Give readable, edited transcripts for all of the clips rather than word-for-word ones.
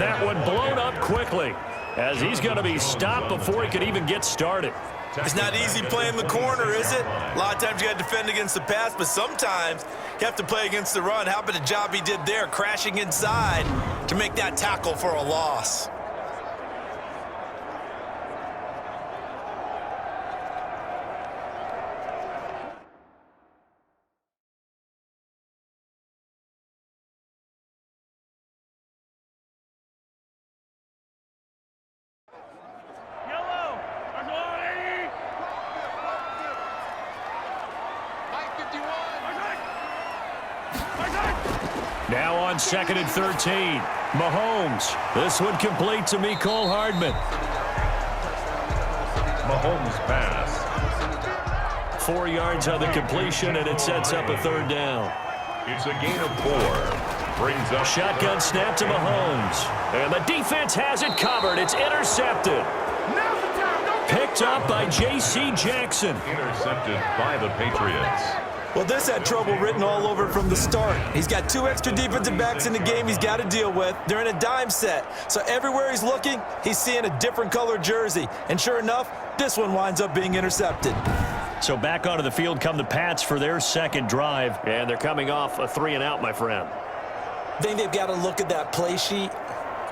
that one blown up quickly, as he's going to be stopped before he could even get started. It's not easy playing the corner, is it? A lot of times you got to defend against the pass, but sometimes you have to play against the run. How about the job he did there, crashing inside to make that tackle for a loss? Now on 2nd and 13. Mahomes. This one complete to Mecole Hardman. Mahomes pass. 4 yards on the completion, and it sets up a third down. It's a gain of 4. Brings up shotgun snap to Mahomes. And the defense has it covered. It's intercepted. Picked up by J.C. Jackson. Intercepted by the Patriots. Well, this had trouble written all over from the start. He's got 2 extra defensive backs in the game he's got to deal with. They're in a dime set. So everywhere he's looking, he's seeing a different color jersey. And sure enough, this one winds up being intercepted. So back onto the field come the Pats for their second drive. And they're coming off a 3-and-out, my friend. I think they've got to look at that play sheet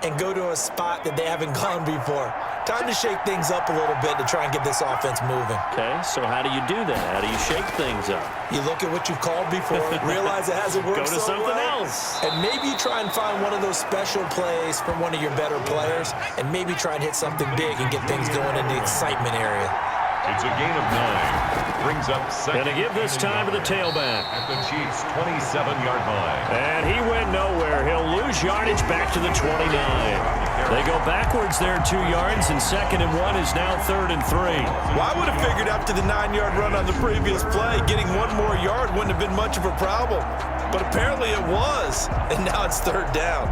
and go to a spot that they haven't gone before. Time to shake things up a little bit to try and get this offense moving. Okay, so how do you do that? How do you shake things up? You look at what you've called before, realize it hasn't worked Go to so something well, else. and maybe try and find one of those special plays from one of your better players, and maybe try and hit something big and get things going in the excitement area. It's a gain of 9. Brings up second. Going to give this time to the tailback. At the Chiefs' 27-yard line. And he went nowhere. He'll lose yardage back to the 29. They go backwards there 2 yards, and 2nd and 1 is now 3rd and 3. Well, I would have figured after the 9-yard run on the previous play, getting 1 more yard wouldn't have been much of a problem. But apparently it was, and now it's 3rd down.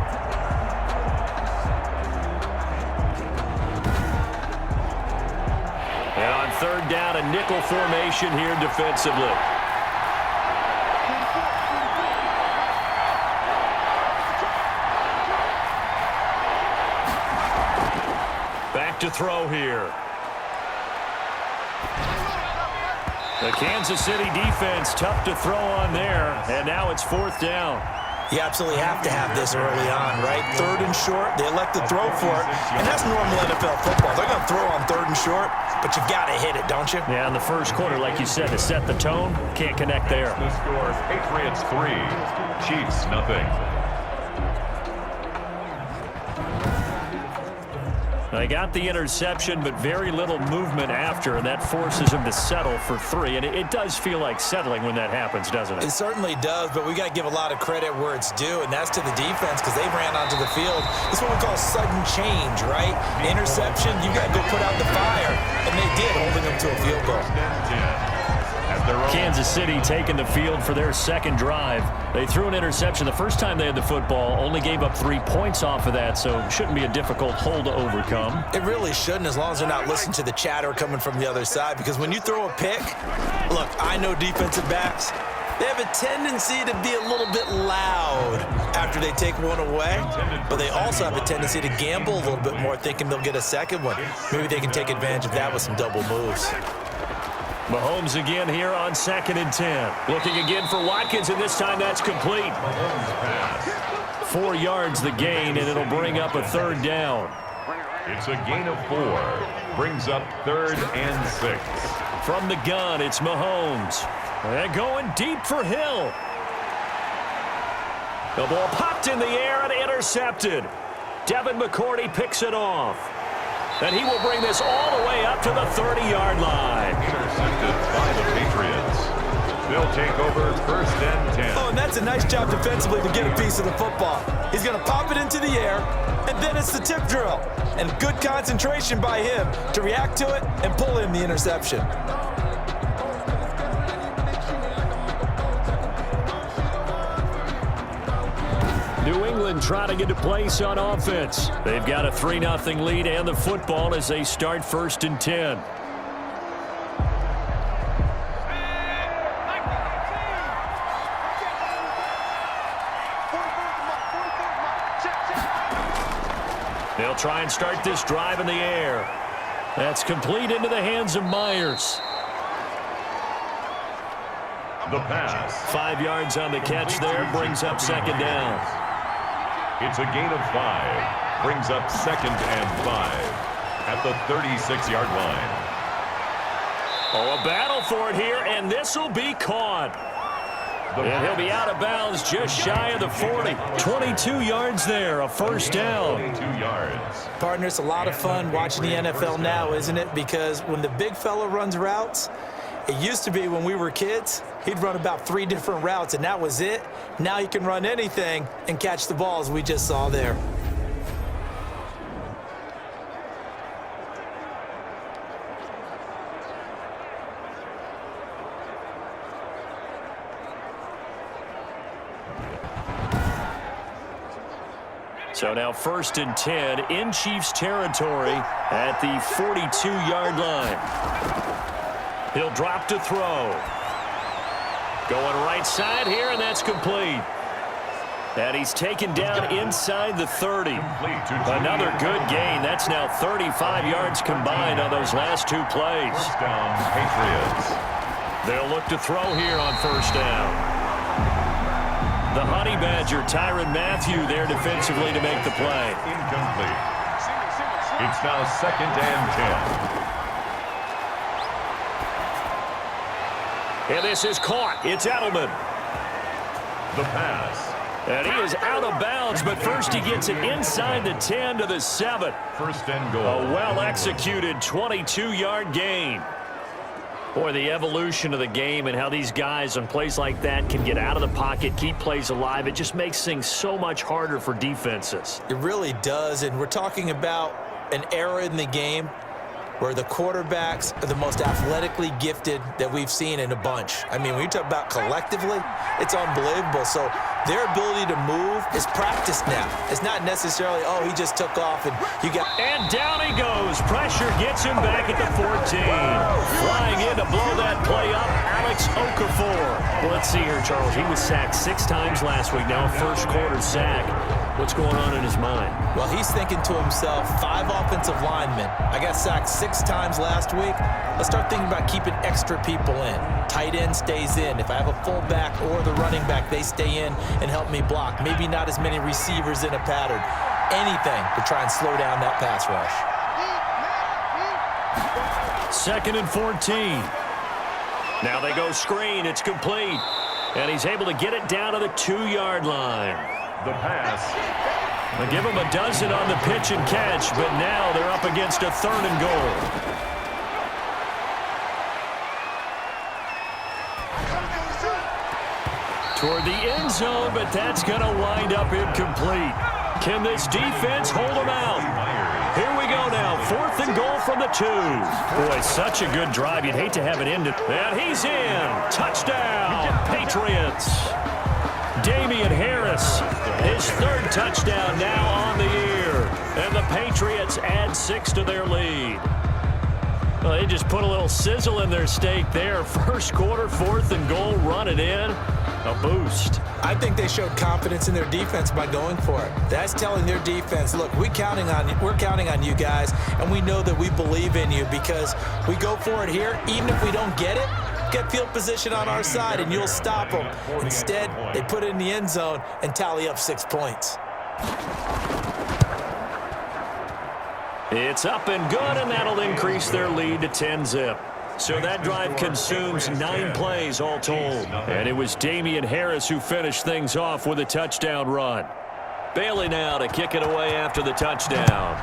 And on 3rd down, a nickel formation here defensively. Back to throw here. The Kansas City defense tough to throw on there, and now it's 4th down. You absolutely have to have this early on, right? 3rd and short, they elect to throw for it, and that's normal NFL football. They're going to throw on 3rd and short, but you got to hit it, don't you? Yeah, in the first quarter, like you said, to set the tone, can't connect there. The score, Patriots 3, Chiefs nothing. They got the interception, but very little movement after, and that forces them to settle for 3. And it does feel like settling when that happens, doesn't it? It certainly does, but we got to give a lot of credit where it's due, and that's to the defense because they ran onto the field. It's what we call sudden change, right? Interception, you got to go put out the fire, and they did, holding them to a field goal. Kansas City taking the field for their second drive. They threw an interception the first time they had the football, only gave up 3 points off of that, so shouldn't be a difficult hole to overcome. It really shouldn't, as long as they're not listening to the chatter coming from the other side, because when you throw a pick, look, I know defensive backs, they have a tendency to be a little bit loud after they take one away, but they also have a tendency to gamble a little bit more, thinking they'll get a second one. Maybe they can take advantage of that with some double moves. Mahomes again here on 2nd and 10. Looking again for Watkins, and this time that's complete. 4 yards the gain, and it'll bring up a 3rd down. It's a gain of 4. Brings up 3rd and 6. From the gun, it's Mahomes. And going deep for Hill. The ball popped in the air and intercepted. Devin McCourty picks it off. And he will bring this all the way up to the 30-yard line. Intercepted by the Patriots. They'll take over 1st and 10. Oh, and that's a nice job defensively to get a piece of the football. He's going to pop it into the air, and then it's the tip drill. And good concentration by him to react to it and pull in the interception. New England trying to get a place on offense. They've got a 3-0 lead and the football as they start 1st and 10. They'll try and start this drive in the air. That's complete into the hands of Myers. The pass. 5 yards on the catch there, brings up second down. It's a gain of 5. Brings up 2nd and 5 at the 36-yard line. Oh, a battle for it here, and this will be caught. And he'll be out of bounds just shy of the 40. 22 yards there, a first down. 22 yards. Partner, it's a lot of fun watching the NFL now, isn't it? Because when the big fella runs routes, it used to be when we were kids, he'd run about 3 different routes, and that was it. Now he can run anything and catch the balls we just saw there. So now 1st and 10 in Chiefs territory at the 42-yard line. He'll drop to throw. Going right side here, and that's complete. And he's taken down inside the 30. Another good gain. That's now 35 yards combined on those last 2 plays. First down, Patriots. They'll look to throw here on 1st down. The Honey Badger, Tyrann Mathieu, there defensively to make the play. Incomplete. It's now 2nd and 10. And this is caught. It's Edelman. The pass. And he is out of bounds, but first he gets it inside the 10 to the 7. 1st and goal. A well-executed 22-yard gain. Boy, the evolution of the game and how these guys on plays like that can get out of the pocket, keep plays alive, it just makes things so much harder for defenses. It really does, and we're talking about an era in the game where the quarterbacks are the most athletically gifted that we've seen in a bunch. I mean, when you talk about collectively, it's unbelievable. So their ability to move is practiced now. It's not necessarily, oh, he just took off and you got... And down he goes. Pressure gets him back at the 14. Flying in to blow that play up, Alex Okafor. Well, let's see here, Charles. He was sacked 6 times last week. Now a first-quarter sack. What's going on in his mind? Well, he's thinking to himself, 5 offensive linemen. I got sacked 6 times last week. Let's start thinking about keeping extra people in. Tight end stays in. If I have a fullback or the running back, they stay in and help me block. Maybe not as many receivers in a pattern. Anything to try and slow down that pass rush. 2nd and 14. Now they go screen. It's complete. And he's able to get it down to the 2-yard line. The pass. They give him a dozen on the pitch and catch, but now they're up against a 3rd and goal. Toward the end zone, but that's going to wind up incomplete. Can this defense hold them out? Here we go now, 4th and goal from the 2. Boy, such a good drive. You'd hate to have it ended. And he's in. Touchdown, Patriots. Damian Harris, his 3rd touchdown now on the year. And the Patriots add 6 to their lead. Well, they just put a little sizzle in their steak there. First quarter, 4th and goal, run it in. A boost. I think they showed confidence in their defense by going for it. That's telling their defense, look, we're counting on you guys, and we know that we believe in you because we go for it here. Even if we don't get it, get field position on our side, and you'll stop them. Instead, they put it in the end zone and tally up 6 points. It's up and good, and that'll increase their lead to 10-zip. So that drive consumes 9 plays all told. And it was Damian Harris who finished things off with a touchdown run. Bailey now to kick it away after the touchdown.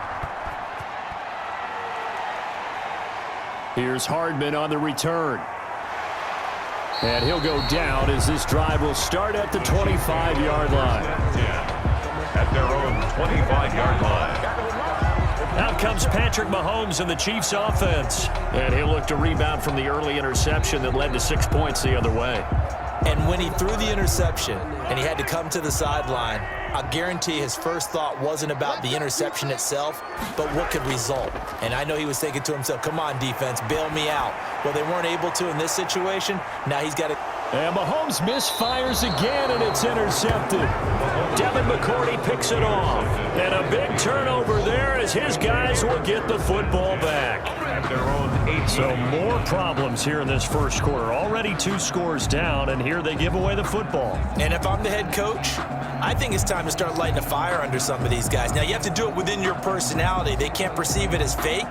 Here's Hardman on the return. And he'll go down as this drive will start at the 25-yard line. At their own 25-yard line. Out comes Patrick Mahomes in the Chiefs offense. And he'll look to rebound from the early interception that led to 6 points the other way. And when he threw the interception and he had to come to the sideline, I guarantee his first thought wasn't about the interception itself, but what could result. And I know he was thinking to himself, come on, defense, bail me out. Well, they weren't able to in this situation. Now he's got to... And Mahomes misfires again, and it's intercepted. Devin McCourty picks it off. And a big turnover there as his guys will get the football back. So more problems here in this first quarter. Already 2 scores down, and here they give away the football. And if I'm the head coach, I think it's time to start lighting a fire under some of these guys. Now, you have to do it within your personality. They can't perceive it as fake,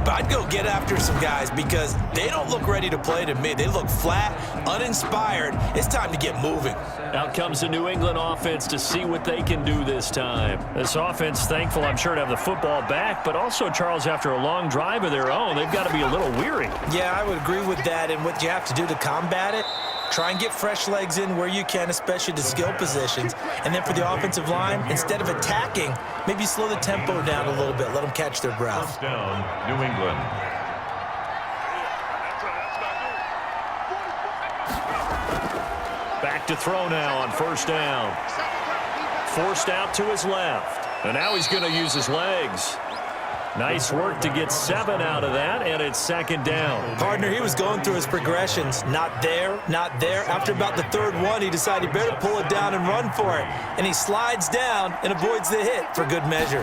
but I'd go get after some guys because they don't look ready to play to me. They look flat, uninspired. It's time to get moving. Out comes the New England offense to see what they can do this time. This offense, thankful, I'm sure, to have the football back, but also, Charles, after a long drive of their own, they've got to be a little weary. Yeah, I would agree with that, and what you have to do to combat it, try and get fresh legs in where you can, especially to skill positions. And then for the offensive line, instead of attacking, maybe slow the tempo down a little bit. Let them catch their breath. First down, New England. Back to throw now on first down. Forced out to his left. And now he's going to use his legs. Nice work to get 7 out of that, and it's second down. Partner, he was going through his progressions. Not there, not there. After about the third one, he decided he better pull it down and run for it. And he slides down and avoids the hit for good measure.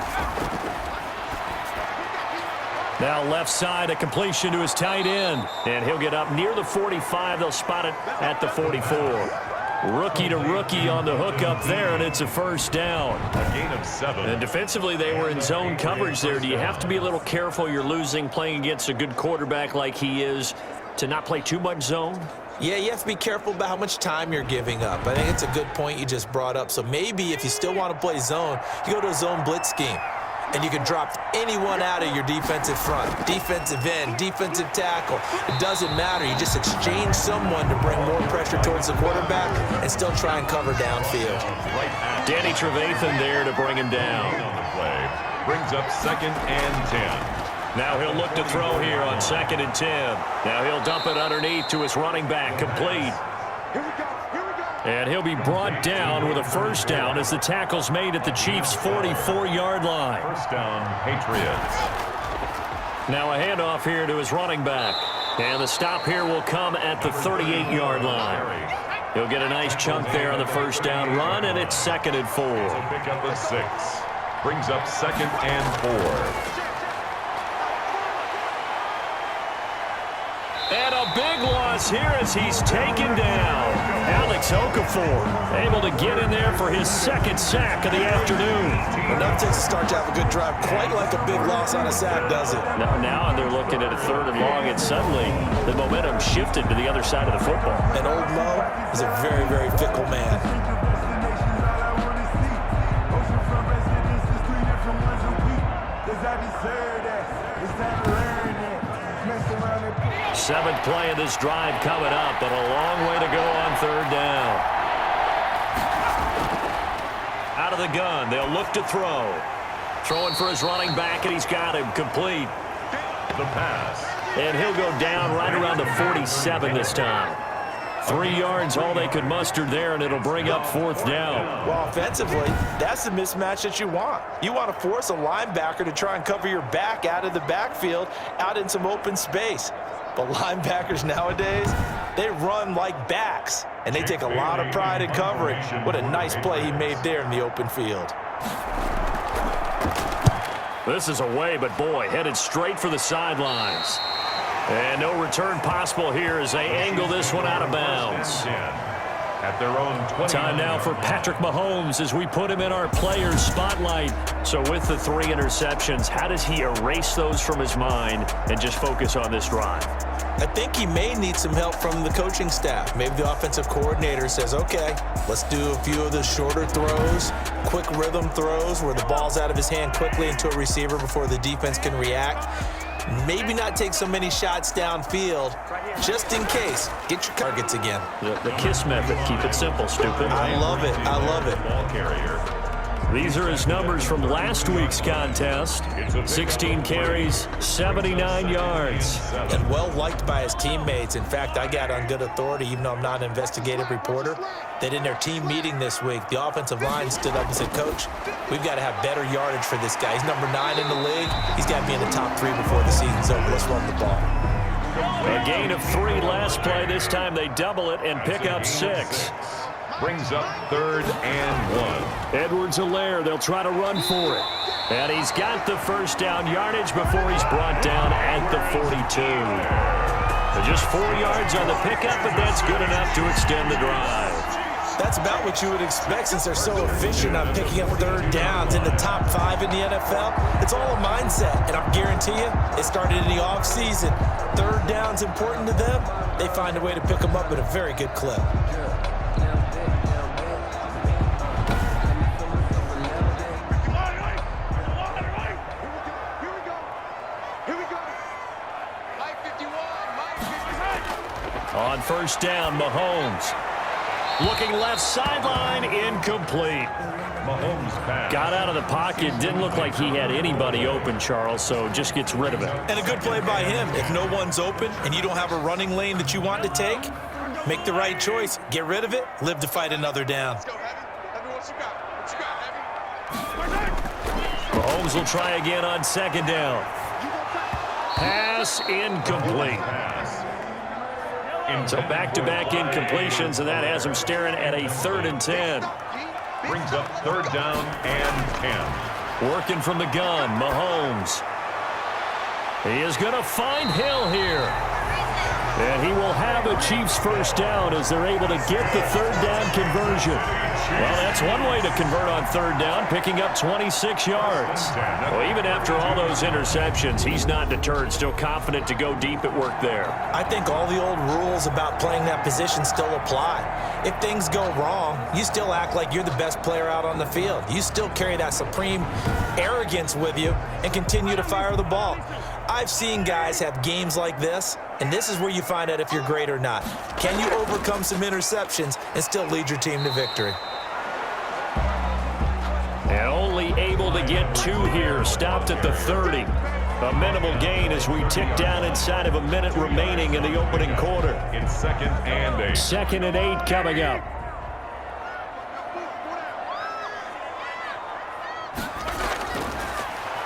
Now left side, a completion to his tight end. And he'll get up near the 45. They'll spot it at the 44. Rookie to rookie on the hook up there, and it's a first down. A gain of 7. And defensively, they were in zone coverage there. Do you have to be a little careful? You're losing, playing against a good quarterback like he is, to not play too much zone? Yeah, you have to be careful about how much time you're giving up. I think it's a good point you just brought up. So maybe if you still want to play zone, you go to a zone blitz scheme. And you can drop anyone out of your defensive front, defensive end, defensive tackle. It doesn't matter. You just exchange someone to bring more pressure towards the quarterback and still try and cover downfield. Danny Trevathan there to bring him down. On the play, brings up 2nd and 10. Now he'll look to throw here on 2nd and 10. Now he'll dump it underneath to his running back, complete. And he'll be brought down with a first down as the tackle's made at the Chiefs' 44-yard line. First down, Patriots. Now a handoff here to his running back. And the stop here will come at the 38-yard line. He'll get a nice chunk there on the first down run, and it's 2nd and 4. So pick up a 6. Brings up 2nd and 4. And a big loss here as he's taken down. Alex Okafor able to get in there for his 2nd sack of the afternoon. Enough takes to start to have a good drive. Quite like a big loss on a sack, does it? Now they're looking at a 3rd and long, and suddenly the momentum shifted to the other side of the football. And old Mo is a very, very fickle man. 7th play of this drive coming up, but a long way to go on 3rd down. Out of the gun, they'll look to throw. Throwing for his running back, and he's got him complete. The pass. And he'll go down right around the 47 this time. 3 yards, all they could muster there, and it'll bring up 4th down. Well, offensively, that's the mismatch that you want. You want to force a linebacker to try and cover your back out of the backfield, out in some open space. But linebackers nowadays, they run like backs, and they take a lot of pride in covering. What a nice play he made there in the open field. This is away, but boy, headed straight for the sidelines. And no return possible here as they angle this one out of bounds. At their own 20. Time now for Patrick Mahomes as we put him in our players' spotlight. So with the 3 interceptions, how does he erase those from his mind and just focus on this drive? I think he may need some help from the coaching staff. Maybe the offensive coordinator says, okay, let's do a few of the shorter throws, quick rhythm throws where the ball's out of his hand quickly into a receiver before the defense can react. Maybe not take so many shots downfield, just in case. Get your targets again. The KISS method. Keep it simple, stupid. I love it. I love it. Ball carrier. These are his numbers from last week's contest. 16 carries, 79 yards. And well liked by his teammates. In fact, I got on good authority, even though I'm not an investigative reporter, that in their team meeting this week, the offensive line stood up and said, Coach, we've got to have better yardage for this guy. He's number 9 in the league. He's got to be in the top 3 before the season's over. Let's run the ball. A gain of 3 last play. This time they double it and pick up 6. Brings up 3rd and 1. Edwards-Helaire, they'll try to run for it. And he's got the first down yardage before he's brought down at the 42. Just 4 yards on the pickup, but that's good enough to extend the drive. That's about what you would expect since they're so efficient on picking up 3rd downs in the top 5 in the NFL. It's all a mindset, and I guarantee you, it started in the offseason. 3rd down's important to them. They find a way to pick them up at a very good clip. On 1st down, Mahomes. Looking left sideline, incomplete. Mahomes pass. Got out of the pocket, didn't look like he had anybody open, Charles, so just gets rid of it. And a good play by him. If no one's open and you don't have a running lane that you want to take, make the right choice. Get rid of it, live to fight another down. Mahomes will try again on 2nd down. Pass incomplete. So back-to-back incompletions, and that has him staring at a 3rd and 10. Brings up 3rd down and 10. Working from the gun, Mahomes. He is going to find Hill here. And he will have a Chiefs first down as they're able to get the 3rd down conversion. Well, that's one way to convert on 3rd down, picking up 26 yards. Well, even after all those interceptions, he's not deterred, still confident to go deep at work there. I think all the old rules about playing that position still apply. If things go wrong, you still act like you're the best player out on the field. You still carry that supreme arrogance with you and continue to fire the ball. I've seen guys have games like this, and this is where you find out if you're great or not. Can you overcome some interceptions and still lead your team to victory? And only able to get 2 here, stopped at the 30. A minimal gain as we tick down inside of a minute remaining in the opening quarter. It's 2nd and 8. 2nd and 8 coming up.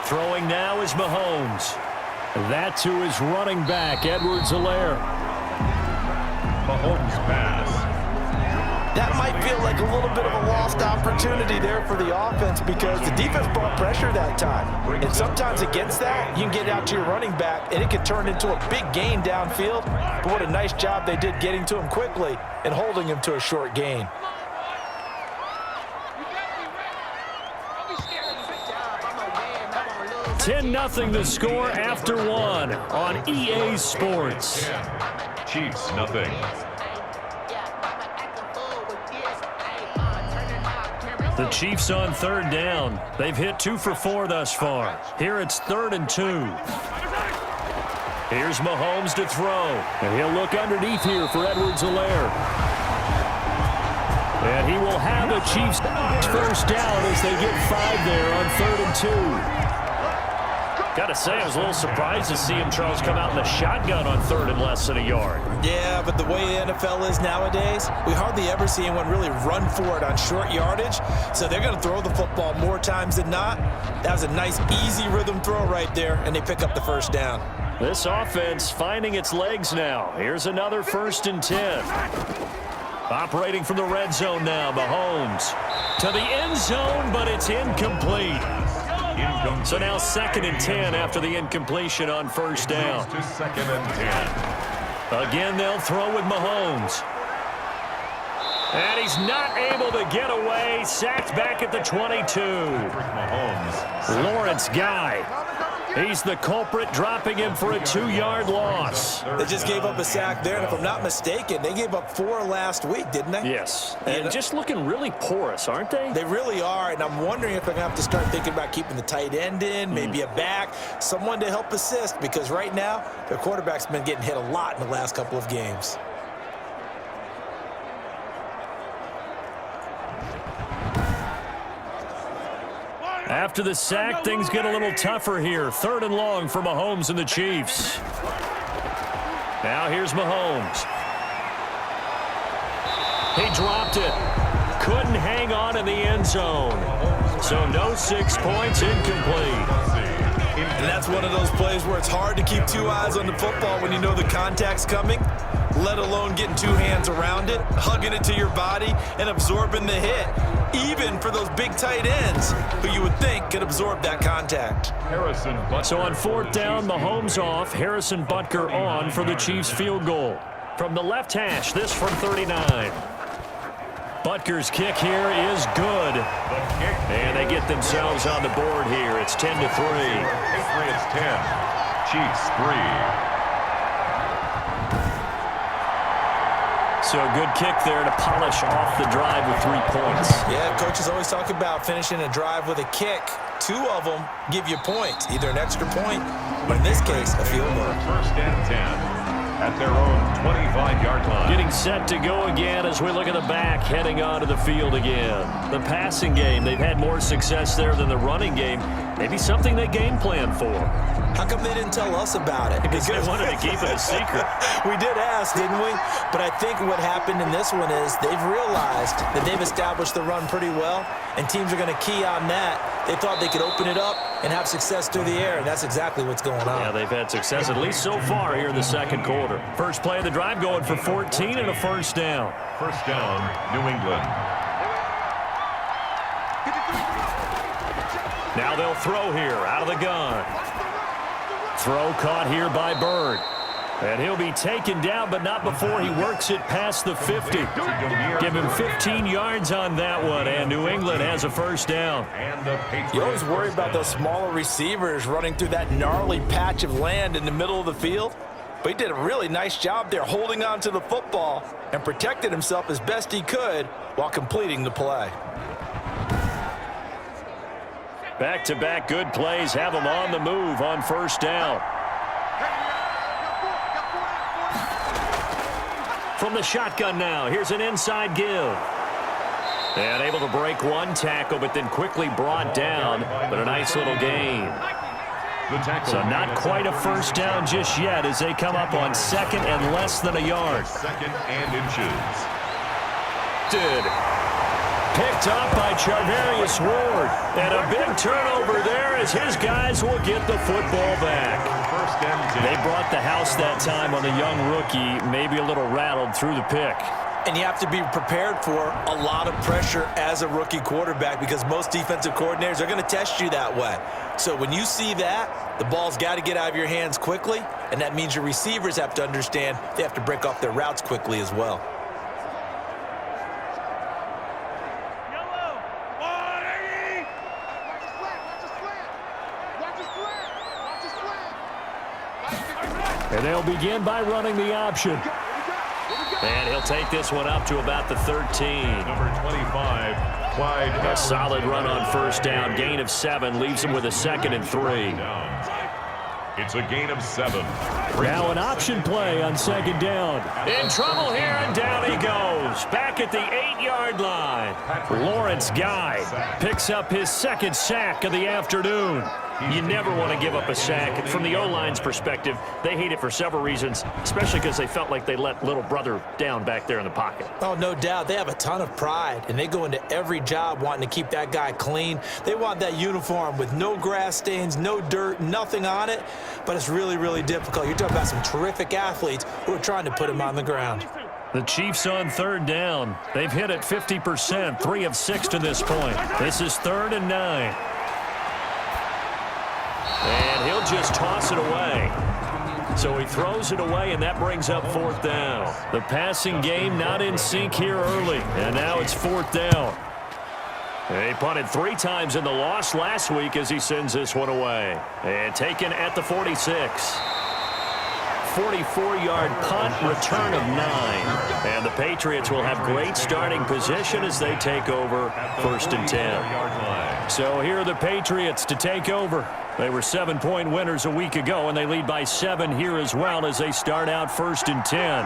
Throwing now is Mahomes. That's who is running back, Edwards-Helaire. Mahomes pass. That might feel like a little bit of a lost opportunity there for the offense because the defense brought pressure that time. And sometimes against that, you can get out to your running back, and it can turn into a big gain downfield. But what a nice job they did getting to him quickly and holding him to a short gain. 10-0 the score after 1 on EA Sports. Chiefs, nothing. The Chiefs on 3rd down. They've hit 2 for 4 thus far. Here it's 3rd and 2. Here's Mahomes to throw. And he'll look underneath here for Edwards-Helaire. And he will have a Chiefs first down as they get 5 there on 3rd and 2. Got to say, I was a little surprised to see him, Charles, come out in the shotgun on 3rd and less than a yard. Yeah, but the way the NFL is nowadays, we hardly ever see anyone really run for it on short yardage. So they're going to throw the football more times than not. That was a nice, easy rhythm throw right there, and they pick up the first down. This offense finding its legs now. Here's another 1st and 10. Operating from the red zone now, Mahomes. To the end zone, but it's incomplete. So now 2nd and 10 after the incompletion on 1st down. To 2nd and 10. Again, they'll throw with Mahomes. And he's not able to get away. Sacked back at the 22. Mahomes. Lawrence Guy. He's the culprit, dropping him for a 2-yard loss. They just gave up a sack there, and if I'm not mistaken, they gave up 4 last week, didn't they? Yes, and just looking really porous, aren't they? They really are, and I'm wondering if they're going to have to start thinking about keeping the tight end in, maybe a back, someone to help assist, because right now, their quarterback's been getting hit a lot in the last couple of games. After the sack, things get a little tougher here. 3rd and long for Mahomes and the Chiefs. Now here's Mahomes. He dropped it. Couldn't hang on in the end zone. So no 6 points, incomplete. And that's one of those plays where it's hard to keep two eyes on the football when you know the contact's coming, let alone getting two hands around it, hugging it to your body, and absorbing the hit, even for those big tight ends who you would think could absorb that contact. So on fourth down, Mahomes off, Harrison Butker on for the Chiefs field goal. From the left hash, this from 39. Butker's kick here is good. And they get themselves on the board here. It's 10-3. Patriots 10, Chiefs 3. So a good kick there to polish off the drive with 3 points. Yeah, coaches always talk about finishing a drive with a kick. 2 of them give you points, either an extra point, but in this case, a field goal. First and 10 at their own 25-yard line. Getting set to go again as we look at the back, heading onto the field again. The passing game, they've had more success there than the running game. Maybe something they game plan for. How come they didn't tell us about it? Because they wanted to keep it a secret. We did ask, didn't we? But I think what happened in this one is they've realized that they've established the run pretty well, and teams are going to key on that. They thought they could open it up and have success through the air, and that's exactly what's going on. Yeah, they've had success at least so far here in the second quarter. First play of the drive going for 14 and a first down. First down, New England. Now they'll throw here out of the gun. Throw caught here by Bird. And he'll be taken down, but not before he works it past the 50. Give him 15 yards on that one, and New England has a first down. You always worry about those smaller receivers running through that gnarly patch of land in the middle of the field. But he did a really nice job there holding on to the football and protected himself as best he could while completing the play. Back-to-back good plays have them on the move on first down. From the shotgun now, here's an inside give. And able to break one tackle, but then quickly brought down, but a nice little gain. So not quite a first down just yet as they come up on second and less than a yard. Second and inches. Picked up by Charvarius Ward. And a big turnover there as his guys will get the football back. First and 10. They brought the house that time on the young rookie, maybe a little rattled through the pick. And you have to be prepared for a lot of pressure as a rookie quarterback because most defensive coordinators are going to test you that way. So when you see that, the ball's got to get out of your hands quickly, and that means your receivers have to understand they have to break off their routes quickly as well. And they'll begin by running the option. And he'll take this one up to about the 13. Number 25, Clyde. A solid run on first down. Gain of 7 leaves him with a 2nd and 3. It's a gain of 7. Now an option play on second down. In trouble here, and down he goes. Back at the 8-yard line. Lawrence Guy picks up his second sack of the afternoon. You never want to give up a sack. From the O-line's perspective, they hate it for several reasons, especially because they felt like they let little brother down back there in the pocket. Oh, no doubt. They have a ton of pride, and they go into every job wanting to keep that guy clean. They want that uniform with no grass stains, no dirt, nothing on it, but it's really, really difficult. You're talking about some terrific athletes who are trying to put him on the ground. The Chiefs on third down. They've hit it 50%, 3 of 6 to this point. This is 3rd and 9. And he'll just toss it away. So he throws it away, and that brings up 4th down. The passing game not in sync here early, and now it's 4th down. He punted 3 times in the loss last week as he sends this one away. And taken at the 46. 44-yard punt, return of 9. And the Patriots will have great starting position as they take over 1st and 10. So here are the Patriots to take over. They were 7-point winners a week ago, and they lead by 7 here as well as they start out 1st and 10.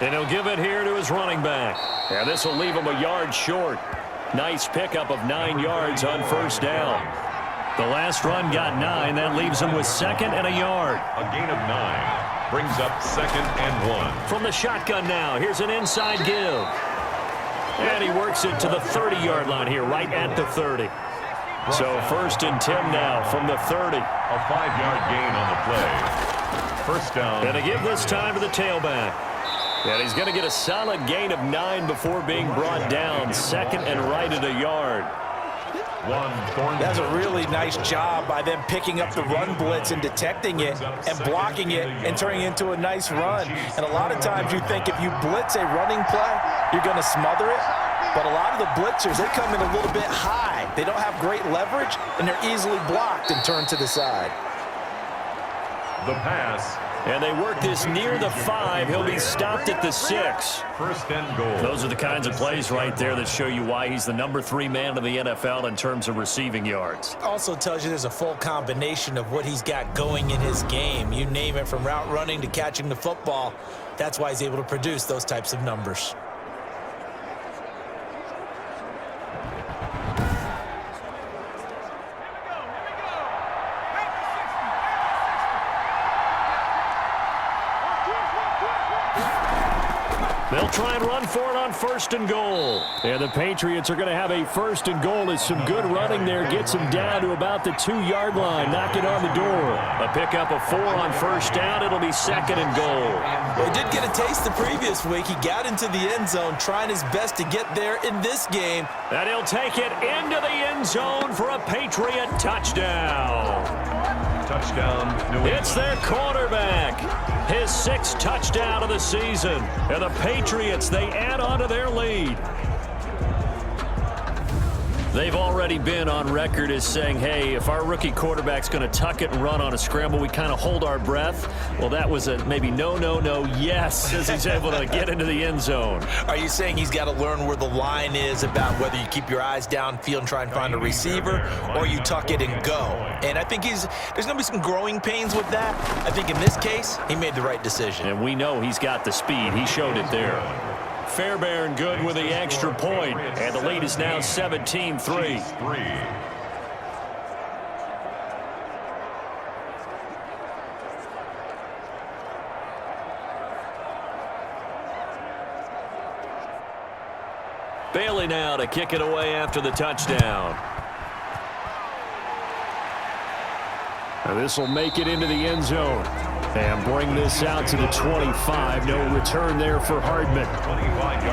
And he'll give it here to his running back. And this will leave him a yard short. Nice pickup of 9 yards on first down. The last run got 9. That leaves him with 2nd and a yard. A gain of 9 brings up 2nd and 1. From the shotgun now, here's an inside give. And he works it to the 30-yard line here, right at the 30. So 1st and 10 now from the 30. A 5-yard gain on the play. First down. And to give this time to the tailback. And he's going to get a solid gain of 9 before being brought down. 2nd and right at a yard. That's a really nice job by them picking up the run blitz and detecting it and blocking it and turning it into a nice run. And a lot of times you think if you blitz a running play, you're going to smother it. But a lot of the blitzers, they come in a little bit high. They don't have great leverage, and they're easily blocked and turned to the side. The pass. And they work this near the 5. He'll be stopped at the 6. First and goal. Those are the kinds of plays right there that show you why he's the number 3 man in the NFL in terms of receiving yards. Also tells you there's a full combination of what he's got going in his game. You name it, from route running to catching the football. That's why he's able to produce those types of numbers. They'll try and run for it on 1st and goal. And the Patriots are going to have a 1st and goal as some good running there gets him down to about the 2-yard line, knocking on the door. A pickup of 4 on 1st down. It'll be 2nd and goal. Well, he did get a taste the previous week. He got into the end zone, trying his best to get there in this game. And he'll take it into the end zone for a Patriot touchdown. Touchdown, New England. It's their quarterback. His 6th touchdown of the season. And the Patriots, they add on to their lead. They've already been on record as saying, hey, if our rookie quarterback's going to tuck it and run on a scramble, we kind of hold our breath. Well, that was a maybe no, yes, as he's able to get into the end zone. Are you saying he's got to learn where the line is about whether you keep your eyes downfield and try and find a receiver, or you tuck it and go? And I think there's going to be some growing pains with that. I think in this case, he made the right decision. And we know he's got the speed. He showed it there. Fairbairn good with the extra point, and the lead is now 17-3. Bailey now to kick it away after the touchdown. And this will make it into the end zone. And bring this out to the 25. No return there for Hardman.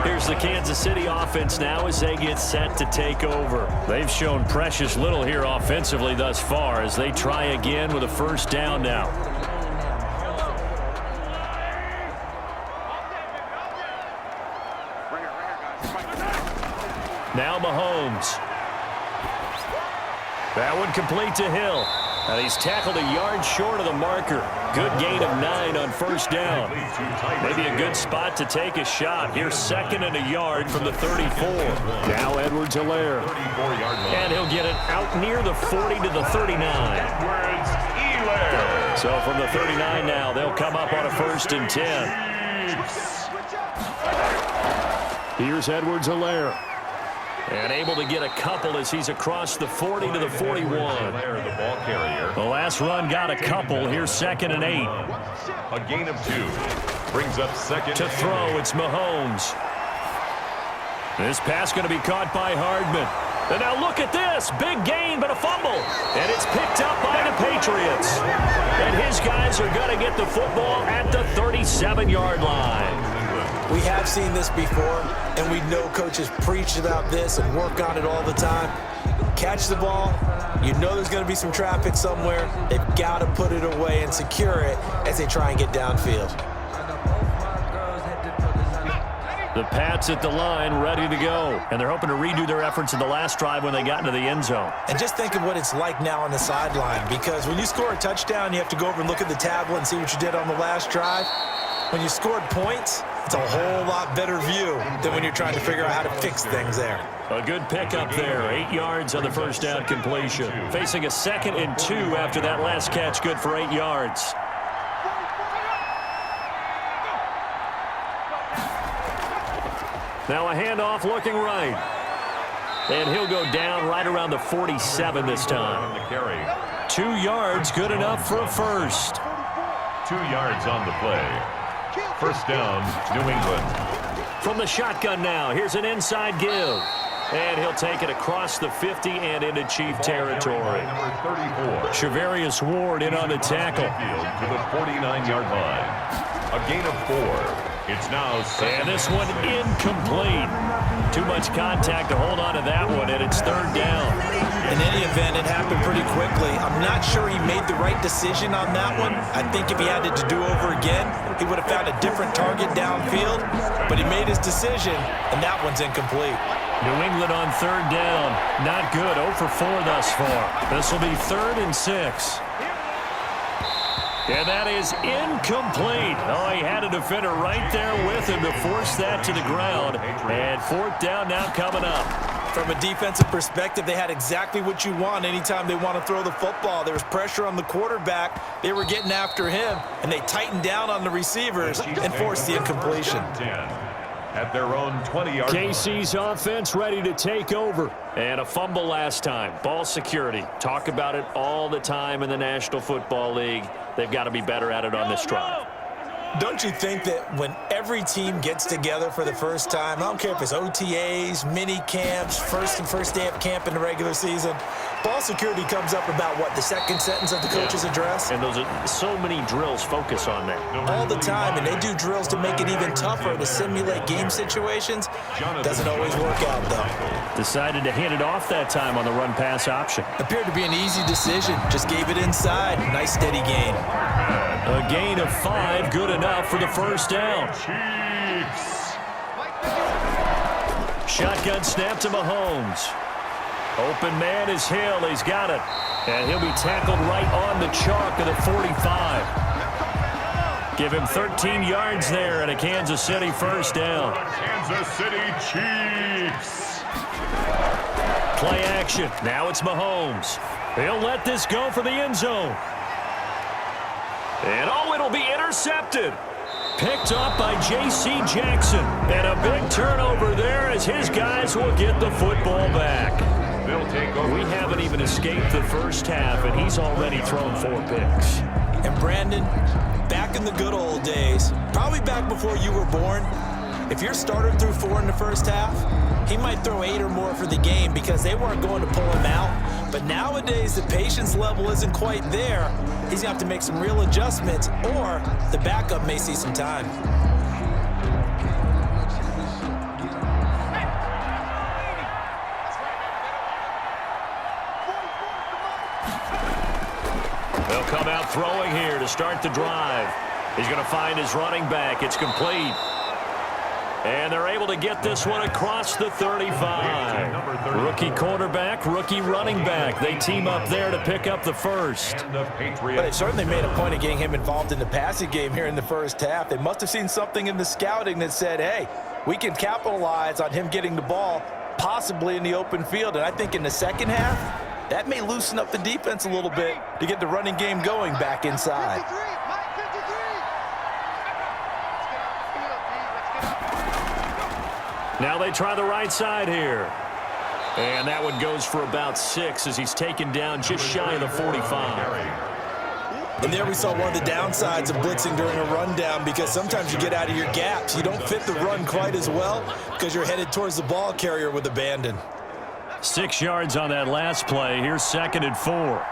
Here's the Kansas City offense now as they get set to take over. They've shown precious little here offensively thus far as they try again with a 1st down now. Now Mahomes. That one complete to Hill. And he's tackled a yard short of the marker. Good gain of 9 on 1st down. Maybe a good spot to take a shot. Here's 2nd and a yard from the 34. Now Edwards-Helaire. And he'll get it out near the 40 to the 39. So from the 39 now, they'll come up on a 1st and 10. Here's Edwards-Helaire. And able to get a couple as he's across the 40 to the 41. The last run got a couple. Here's 2nd and 8. A gain of 2. Brings up 2nd. To throw, it's Mahomes. This pass going to be caught by Hardman. And now look at this. Big gain, but a fumble. And it's picked up by the Patriots. And his guys are going to get the football at the 37-yard line. We have seen this before, and we know coaches preach about this and work on it all the time. Catch the ball. You know there's going to be some traffic somewhere. They've got to put it away and secure it as they try and get downfield. The Pats at the line, ready to go. And they're hoping to redo their efforts in the last drive when they got into the end zone. And just think of what it's like now on the sideline, because when you score a touchdown, you have to go over and look at the tablet and see what you did on the last drive. When you scored points, it's a whole lot better view than when you're trying to figure out how to fix things there. A good pickup there. 8 yards on the 1st down completion. Facing a 2nd and 2 after that last catch, good for 8 yards. Now a handoff looking right. And he'll go down right around the 47 this time. 2 yards, good enough for a 1st. 2 yards on the play. 1st down, New England. From the shotgun now, here's an inside give. And he'll take it across the 50 and into Chief territory. Number 34. Shavarius Ward in on the tackle. To the 49-yard line. A gain of 4. It's now second. And this one incomplete. Too much contact to hold on to that one, and it's third down. In any event, it happened pretty quickly. I'm not sure he made the right decision on that one. I think if he had it to do over again, he would have found a different target downfield. But he made his decision, and that one's incomplete. New England on third down. Not good. 0 for 4 thus far. This will be 3rd and 6. And that is incomplete. Oh, he had a defender right there with him to force that to the ground. And 4th down now coming up. From a defensive perspective, they had exactly what you want anytime they want to throw the football. There was pressure on the quarterback. They were getting after him, and they tightened down on the receivers and forced the incompletion. At their own 20-yard line. KC's offense ready to take over. And a fumble last time. Ball security. Talk about it all the time in the National Football League. They've got to be better at it on this drive. Don't you think that when every team gets together for the first time, I don't care if it's OTAs, mini camps, first day of camp in the regular season, ball security comes up about, what, the second sentence of the coach's address? And those are so many drills focus on that. All the time, and they do drills to make it even tougher to simulate game situations. Doesn't always work out, though. Decided to hand it off that time on the run-pass option. Appeared to be an easy decision. Just gave it inside. Nice steady gain. A gain of 5, good enough for the first down. Chiefs. Shotgun snap to Mahomes. Open man is Hill. He's got it. And he'll be tackled right on the chalk of the 45. Give him 13 yards there and a Kansas City first down. Kansas City Chiefs. Play action. Now it's Mahomes. He'll let this go for the end zone. And oh, it'll be intercepted. Picked up by J.C. Jackson. And a big turnover there as his guys will get the football back. They'll take over. We haven't even escaped the first half, and he's already thrown 4 picks. And Brandon, back in the good old days, probably back before you were born, if your starter threw 4 in the first half, he might throw 8 or more for the game because they weren't going to pull him out. But nowadays, the patience level isn't quite there. He's going to have to make some real adjustments, or the backup may see some time. They'll come out throwing here to start the drive. He's going to find his running back. It's complete. And they're able to get this one across the 35. Rookie quarterback, rookie running back. They team up there to pick up the first. But they certainly made a point of getting him involved in the passing game here in the first half. They must have seen something in the scouting that said, hey, we can capitalize on him getting the ball, possibly in the open field. And I think in the second half, that may loosen up the defense a little bit to get the running game going back inside. Now they try the right side here. And that one goes for about 6 as he's taken down just shy of the 45. And there we saw one of the downsides of blitzing during a rundown, because sometimes you get out of your gaps. You don't fit the run quite as well because you're headed towards the ball carrier with abandon. 6 yards on that last play. Here's 2nd and 4.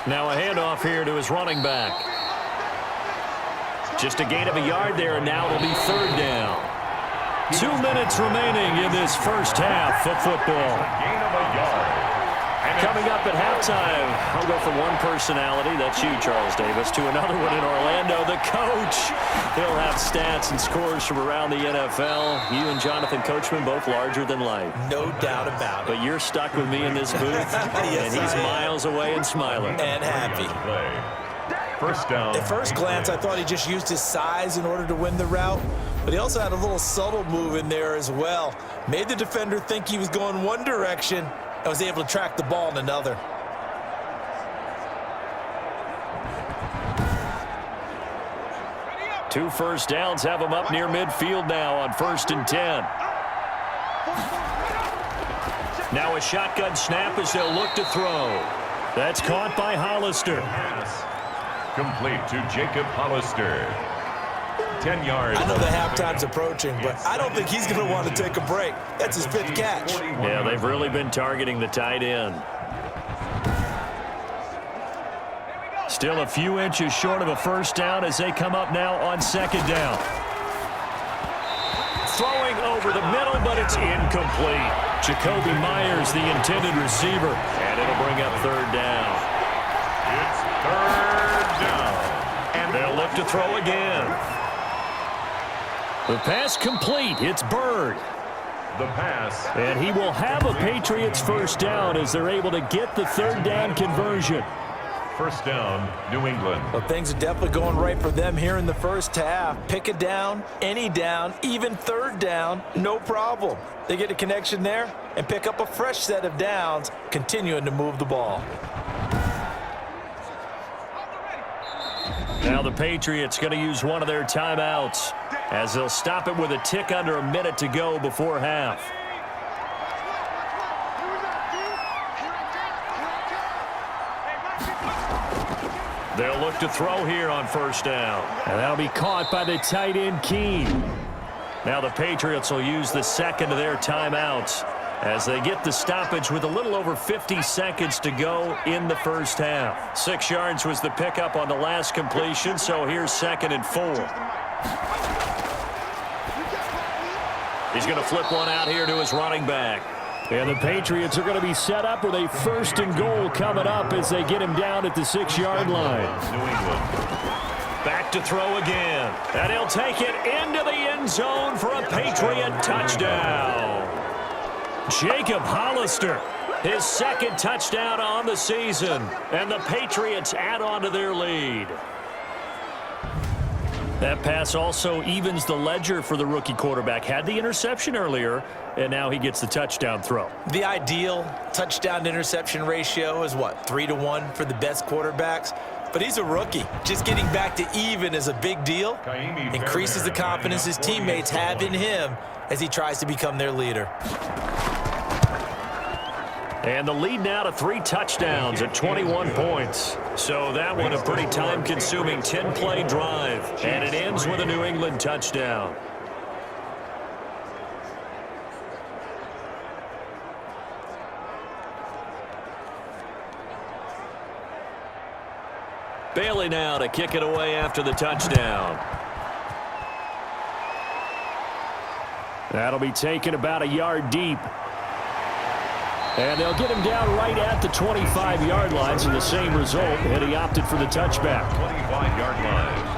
Now a handoff here to his running back. Just a gain of a yard there, and now it'll be 3rd down. 2 minutes remaining in this first half of football. Gain of a yard. Coming up at halftime, I'll go from one personality, that's you, Charles Davis, to another one in Orlando, the coach. He'll have stats and scores from around the NFL. You and Jonathan Coachman, both larger than life. No doubt about it. But you're stuck with me in this booth, Yes, and he's I am. miles away and smiling. And happy. First down. At first glance, I thought he just used his size in order to win the route, but he also had a little subtle move in there as well. Made the defender think he was going one direction and was able to track the ball in another. Two first downs have him up near midfield now on 1st and 10. Now a shotgun snap as they'll look to throw. That's caught by Hollister. Complete to Jacob Hollister. 10 yards. I know the halftime's approaching, but I don't think he's going to want to take a break. That's his 5th catch. Yeah, they've really been targeting the tight end. Still a few inches short of a first down as they come up now on 2nd down. Throwing over the middle, but it's incomplete. Jacoby Myers, the intended receiver, and it'll bring up 3rd down. It's 3rd down. And they'll look to throw again. The pass complete. It's Bird. The pass. And he will have a Patriots first down as they're able to get the 3rd down conversion. First down, New England. Well, things are definitely going right for them here in the first half. Pick a down, any down, even 3rd down, no problem. They get a connection there and pick up a fresh set of downs, continuing to move the ball. Now the Patriots going to use one of their timeouts as they'll stop it with a tick under a minute to go before half. They'll look to throw here on first down. And that'll be caught by the tight end, Keene. Now the Patriots will use the second of their timeouts as they get the stoppage with a little over 50 seconds to go in the first half. 6 yards was the pickup on the last completion, so here's 2nd and 4. He's going to flip one out here to his running back. And the Patriots are going to be set up with a 1st and goal coming up as they get him down at the 6-yard line. New England. Back to throw again. And he'll take it into the end zone for a Patriot touchdown. Jacob Hollister, his 2nd touchdown on the season. And the Patriots add on to their lead. That pass also evens the ledger for the rookie quarterback. Had the interception earlier, and now he gets the touchdown throw. The ideal touchdown-interception ratio is, what, 3-to-1 for the best quarterbacks? But he's a rookie. Just getting back to even is a big deal. Increases the confidence his teammates have in him as he tries to become their leader. And the lead now to 3 touchdowns at 21 points. So that one a pretty time-consuming 10-play drive. And it ends with a New England touchdown. Bailey now to kick it away after the touchdown. That'll be taken about a yard deep. And they'll get him down right at the 25-yard line, so the same result, and he opted for the touchback. 25-yard line.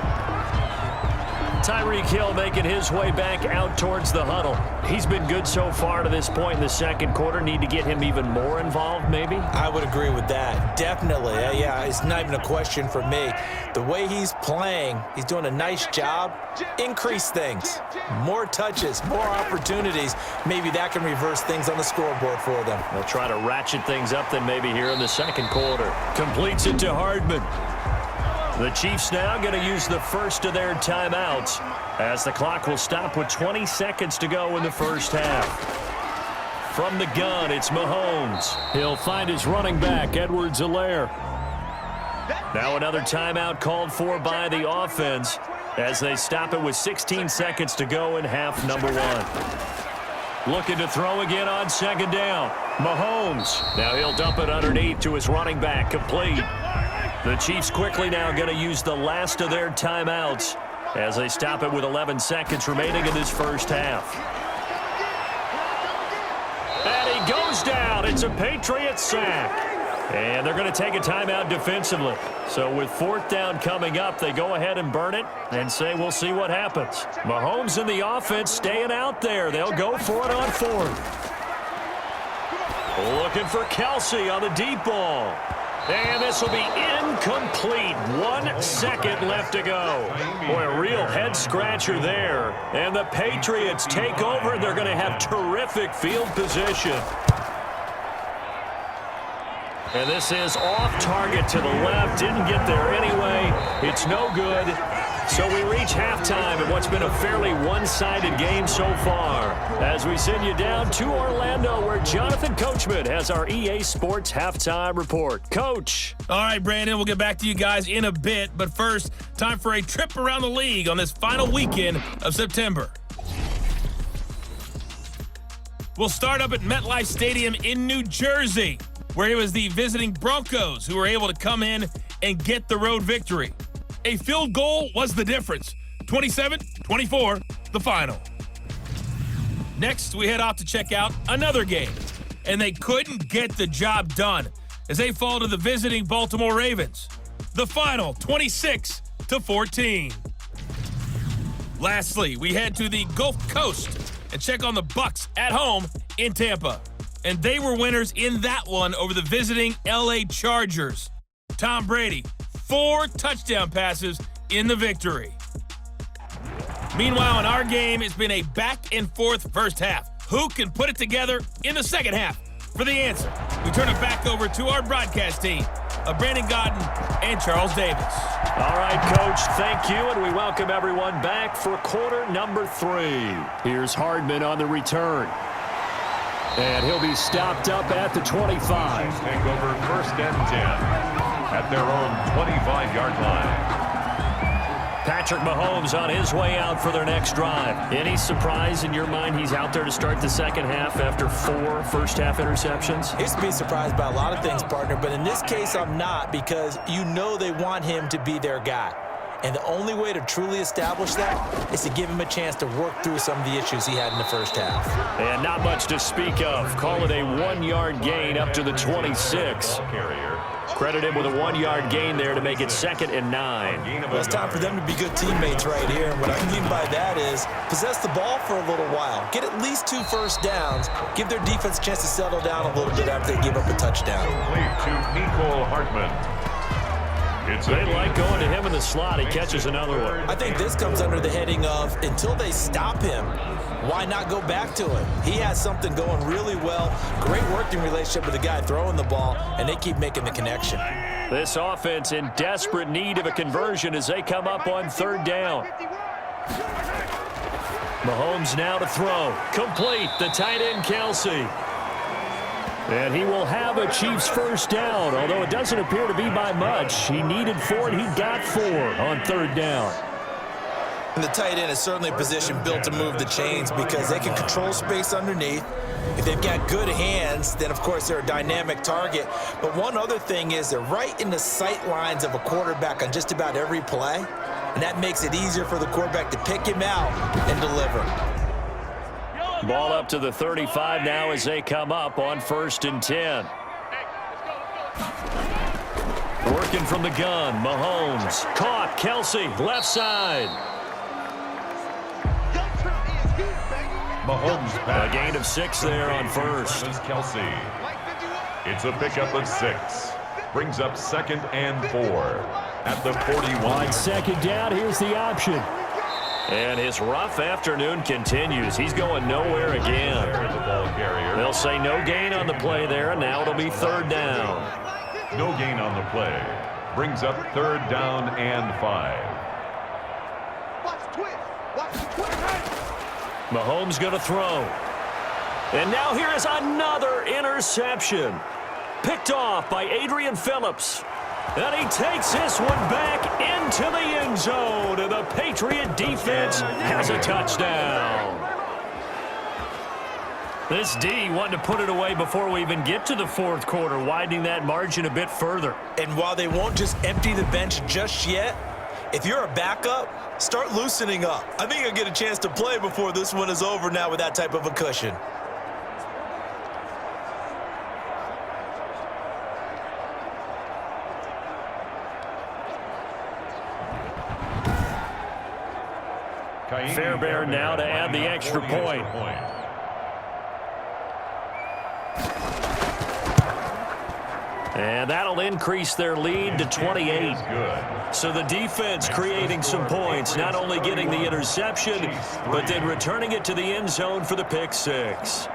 Tyreek Hill making his way back out towards the huddle. He's been good so far to this point in the 2nd quarter. Need to get him even more involved, maybe? I would agree with that. Definitely. Yeah, it's not even a question for me. The way he's playing, he's doing a nice job. Increase things. More touches, more opportunities. Maybe that can reverse things on the scoreboard for them. They'll try to ratchet things up then maybe here in the 2nd quarter. Completes it to Hardman. The Chiefs now going to use the first of their timeouts as the clock will stop with 20 seconds to go in the first half. From the gun, it's Mahomes. He'll find his running back, Edwards-Helaire. Now another timeout called for by the offense as they stop it with 16 seconds to go in half number 1. Looking to throw again on 2nd down. Mahomes. Now he'll dump it underneath to his running back, complete. The Chiefs quickly now going to use the last of their timeouts as they stop it with 11 seconds remaining in this first half. And he goes down. It's a Patriots sack. And they're going to take a timeout defensively. So with 4th down coming up, they go ahead and burn it and say we'll see what happens. Mahomes and the offense staying out there. They'll go for it on 4th. Looking for Kelsey on the deep ball. And this will be incomplete. 1 second left to go. Boy, a real head-scratcher there. And the Patriots take over. They're going to have terrific field position. And this is off target to the left. Didn't get there anyway. It's no good. So we reach halftime in what's been a fairly one-sided game so far. As we send you down to Orlando, where Jonathan Coachman has our EA Sports halftime report. Coach. All right, Brandon, we'll get back to you guys in a bit. But first, time for a trip around the league on this final weekend of September. We'll start up at MetLife Stadium in New Jersey, where it was the visiting Broncos who were able to come in and get the road victory. A field goal was the difference. 27-24, the final. Next, we head off to check out another game, and they couldn't get the job done as they fall to the visiting Baltimore Ravens. The final, 26-14. Lastly, we head to the Gulf Coast and check on the Bucs at home in Tampa. And they were winners in that one over the visiting LA Chargers. Tom Brady, 4 touchdown passes in the victory. Meanwhile, in our game, it's been a back-and-forth first half. Who can put it together in the second half? For the answer, we turn it back over to our broadcast team of Brandon Godden and Charles Davis. All right, Coach, thank you, and we welcome everyone back for quarter number 3. Here's Hardman on the return. And he'll be stopped up at the 25. Take over first and 10 at their own 25-yard line. Patrick Mahomes on his way out for their next drive. Any surprise in your mind he's out there to start the second half after 4 first-half interceptions? He's to be surprised by a lot of things, partner, but in this case I'm not, because you know they want him to be their guy. And the only way to truly establish that is to give him a chance to work through some of the issues he had in the first half. And not much to speak of. Call it a 1-yard gain up to the 26. Credit him with a 1-yard gain there to make it 2nd and 9. Well, it's time for them to be good teammates right here. And what I mean by that is possess the ball for a little while. Get at least 2 first downs. Give their defense a chance to settle down a little bit after they give up a touchdown. Complete to Mecole Hardman. They like going to him in the slot. He catches another one. I think this comes under the heading of, until they stop him, why not go back to him? He has something going really well. Great working relationship with the guy throwing the ball, and they keep making the connection. This offense in desperate need of a conversion as they come up on 3rd down. Mahomes now to throw. Complete. The tight end, Kelsey. And he will have a Chiefs first down, although it doesn't appear to be by much. He needed 4, and he got 4 on 3rd down. And the tight end is certainly a position built to move the chains because they can control space underneath. If they've got good hands, then, of course, they're a dynamic target. But one other thing is they're right in the sight lines of a quarterback on just about every play, and that makes it easier for the quarterback to pick him out and deliver. Ball up to the 35 now as they come up on 1st and 10. Working from the gun, Mahomes. Caught, Kelsey, left side. Mahomes pass. A gain of 6 there on 1st. Kelsey. It's a pickup of 6. Brings up 2nd and 4 at the 41. On 2nd down, here's the option. And his rough afternoon continues. He's going nowhere again. They'll say no gain on the play there, and now it'll be 3rd down. No gain on the play. Brings up 3rd down and 5. Mahomes going to throw. And now here is another interception. Picked off by Adrian Phillips. And he takes this one back into the end zone. And the Patriot defense has a touchdown. This D wanting to put it away before we even get to the 4th quarter, widening that margin a bit further. And while they won't just empty the bench just yet, if you're a backup, start loosening up. I think you'll get a chance to play before this one is over now with that type of a cushion. Fairbairn now to add the extra point. And that'll increase their lead to 28. So the defense creating some points, not only getting the interception, but then returning it to the end zone for the pick 6.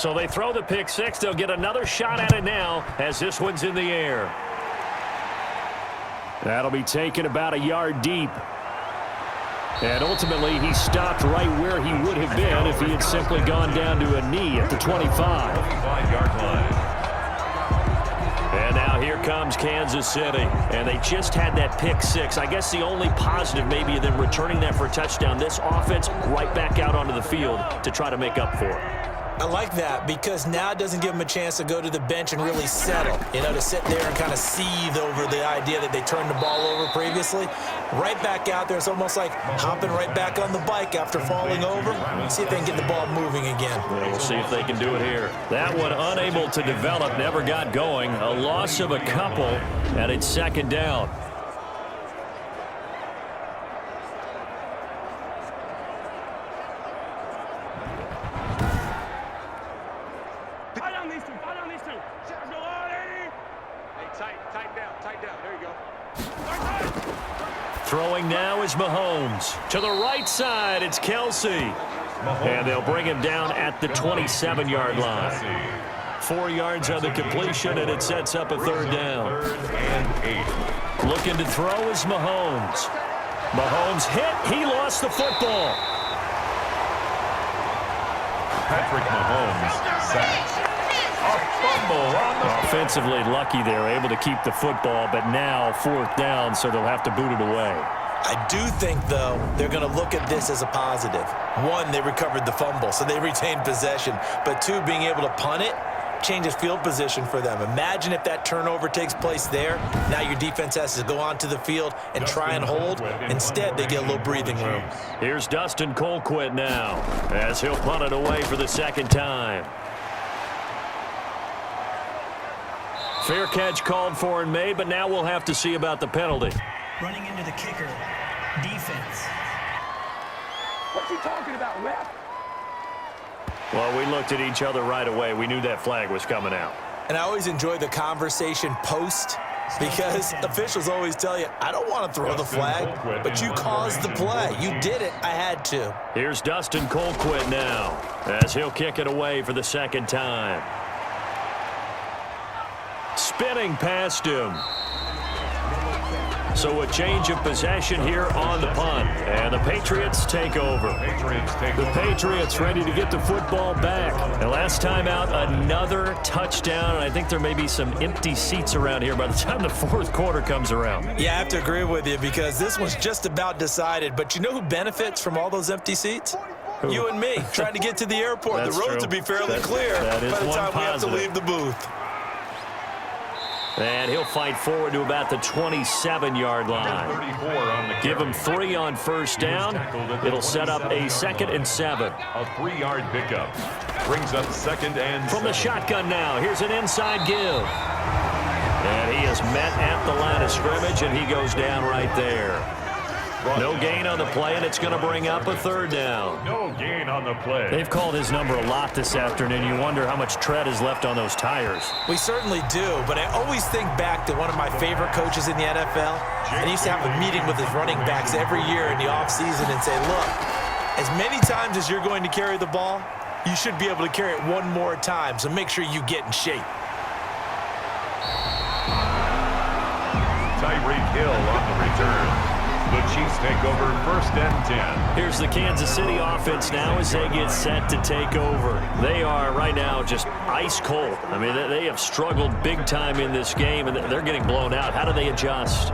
So they throw the pick six. They'll get another shot at it now as this one's in the air. That'll be taken about a yard deep. And ultimately, he stopped right where he would have been if he had simply gone down to a knee at the 25. 25-yard line. And now here comes Kansas City. And they just had that pick six. I guess the only positive maybe of them returning that for a touchdown. This offense right back out onto the field to try to make up for it. I like that because now it doesn't give them a chance to go to the bench and really settle, to sit there and kind of seethe over the idea that they turned the ball over previously. Right back out there, it's almost like hopping right back on the bike after falling over. See if they can get the ball moving again. Yeah, we'll see if they can do it here. That one unable to develop, never got going. A loss of a couple, and it's second down. Throwing now is Mahomes. To the right side, it's Kelsey. And they'll bring him down at the 27-yard line. 4 yards on the completion, and it sets up a third down. Third and 8. Looking to throw is Mahomes. Mahomes hit. He lost the football. Patrick Mahomes sacked. A fumble on the Offensively lucky they're able to keep the football, but now fourth down, so they'll have to boot it away. I do think, though, they're going to look at this as a positive. One, they recovered the fumble, so they retained possession. But two, being able to punt it changes field position for them. Imagine if that turnover takes place there. Now your defense has to go onto the field and try and hold. Instead, they get a little breathing room. Here's Dustin Colquitt now as he'll punt it away for the second time. Fair catch called for and made, but now we'll have to see about the penalty. Running into the kicker. Defense. What's he talking about, ref? Well, we looked at each other right away. We knew that flag was coming out. And I always enjoy the conversation post because officials always tell you, I don't want to throw the flag, but you caused the play. You did it. I had to. Here's Dustin Colquitt now as he'll kick it away for the second time. Spinning past him. So a change of possession here on the punt. And the Patriots take over. The Patriots ready to get the football back. And last time out, another touchdown. And I think there may be some empty seats around here by the time the fourth quarter comes around. Yeah, I have to agree with you because this one's just about decided. But you know who benefits from all those empty seats? Who? You and me, trying to get to the airport. That's the roads true. will be fairly clear that is by the one time we have to positive. leave the booth. And he'll fight forward to about the 27-yard line. 34 on the Give him 3 on first down. It'll set up a 2nd and 7. A 3-yard pickup. Brings up 2nd and 7. From the shotgun now, here's an inside give. And he is met at the line of scrimmage, and he goes down right there. No gain on the play, and it's going to bring up a third down. No gain on the play. They've called his number a lot this afternoon. You wonder how much tread is left on those tires. We certainly do, but I always think back to one of my favorite coaches in the NFL, and he used to have a meeting with his running backs every year in the offseason and say, look, as many times as you're going to carry the ball, you should be able to carry it one more time, so make sure you get in shape. Tyreek Hill on the return. The Chiefs take over 1st and 10. Here's the Kansas City offense now as they get set to take over. They are right now just ice cold. I mean, they have struggled big time in this game, and they're getting blown out. How do they adjust?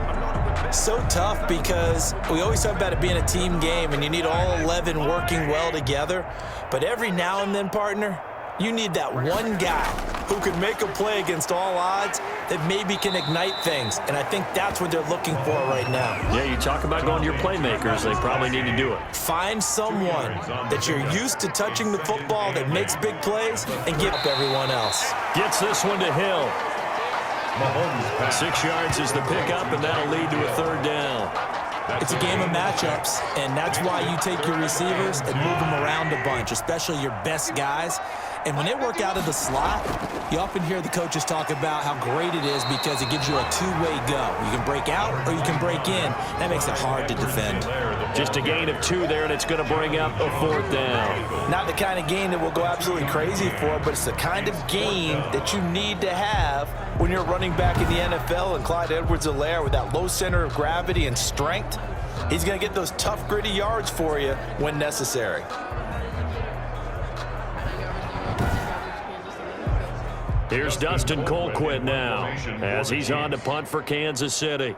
So tough because we always talk about it being a team game, and you need all 11 working well together. But every now and then, partner, you need that one guy who can make a play against all odds that maybe can ignite things. And I think that's what they're looking for right now. Yeah, you talk about going to your playmakers. They probably need to do it. Find someone that you're used to touching the football that makes big plays and give up everyone else. Gets this one to Hill. 6 yards is the pickup, and that'll lead to a third down. It's a game of matchups, and that's why you take your receivers and move them around a bunch, especially your best guys. And when they work out of the slot, you often hear the coaches talk about how great it is because it gives you a two-way go. You can break out or you can break in. That makes it hard to defend. Just a gain of 2 there, and it's going to bring up a 4th down. Not the kind of gain that we'll go absolutely crazy for, but it's the kind of gain that you need to have when you're running back in the NFL. And Clyde Edwards-Helaire, with that low center of gravity and strength, he's going to get those tough, gritty yards for you when necessary. Here's Dustin Colquitt now as he's on to punt for Kansas City.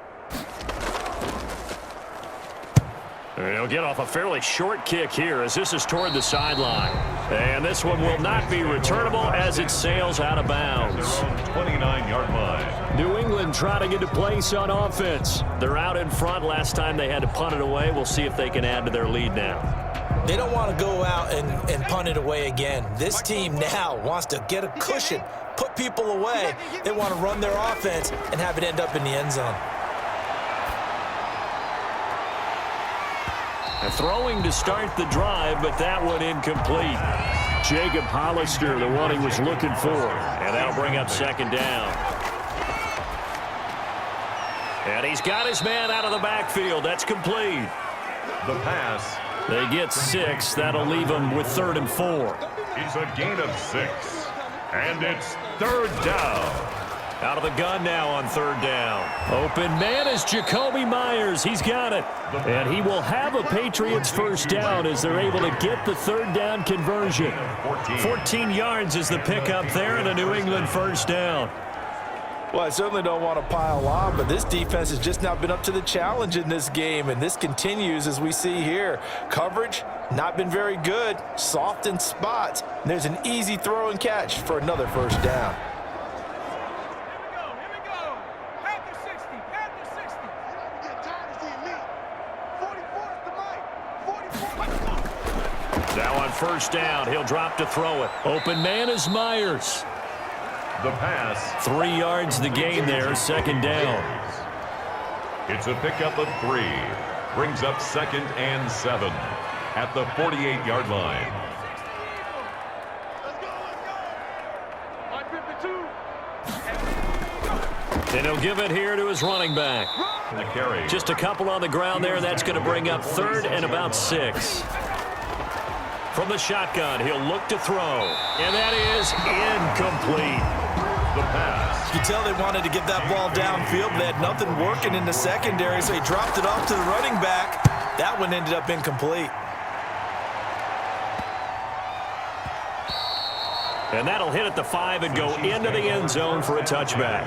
He'll get off a fairly short kick here as this is toward the sideline. And this one will not be returnable as it sails out of bounds. 29-yard line. New England trotting into place on offense. They're out in front. Last time they had to punt it away. We'll see if they can add to their lead now. They don't want to go out and punt it away again. This team now wants to get a cushion, put people away. They want to run their offense and have it end up in the end zone. And throwing to start the drive, but that one incomplete. Jacob Hollister, the one he was looking for. And that'll bring up 2nd down. And he's got his man out of the backfield. That's complete. The pass. They get 6. That'll leave them with 3rd and 4. It's a gain of 6. And it's 3rd down. Out of the gun now on 3rd down. Open man is Jacoby Myers. He's got it. And he will have a Patriots 1st down as they're able to get the 3rd down conversion. 14 yards is the pickup there and a New England 1st down. Well, I certainly don't want to pile on, but this defense has just not been up to the challenge in this game, and this continues as we see here. Coverage, not been very good, soft in spots. And there's an easy throw and catch for another 1st down. Now on 1st down, he'll drop to throw it. Open man is Myers. The pass. 3 yards the gain there, 2nd down. It's a pickup of 3. Brings up 2nd and 7 at the 48-yard line. And he'll give it here to his running back. The carry. Just a couple on the ground there. That's going to bring up 3rd and about 6. From the shotgun, he'll look to throw. And that is incomplete. The pass. You can tell they wanted to get that ball downfield. They had nothing working in the secondary, so he dropped it off to the running back. That one ended up incomplete. And that'll hit at the 5 and go into the end zone for a touchback.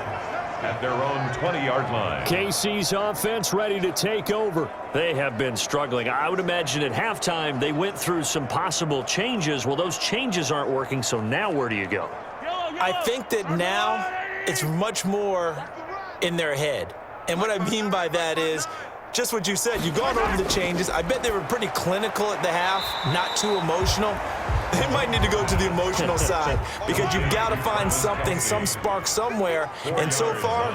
At their own 20-yard line. KC's offense ready to take over. They have been struggling. I would imagine at halftime they went through some possible changes. Well, those changes aren't working, so now where do you go? I think that now it's much more in their head. And what I mean by that is just what you said. You've gone over the changes. I bet they were pretty clinical at the half, not too emotional. They might need to go to the emotional side because you've got to find something, some spark somewhere. And so far,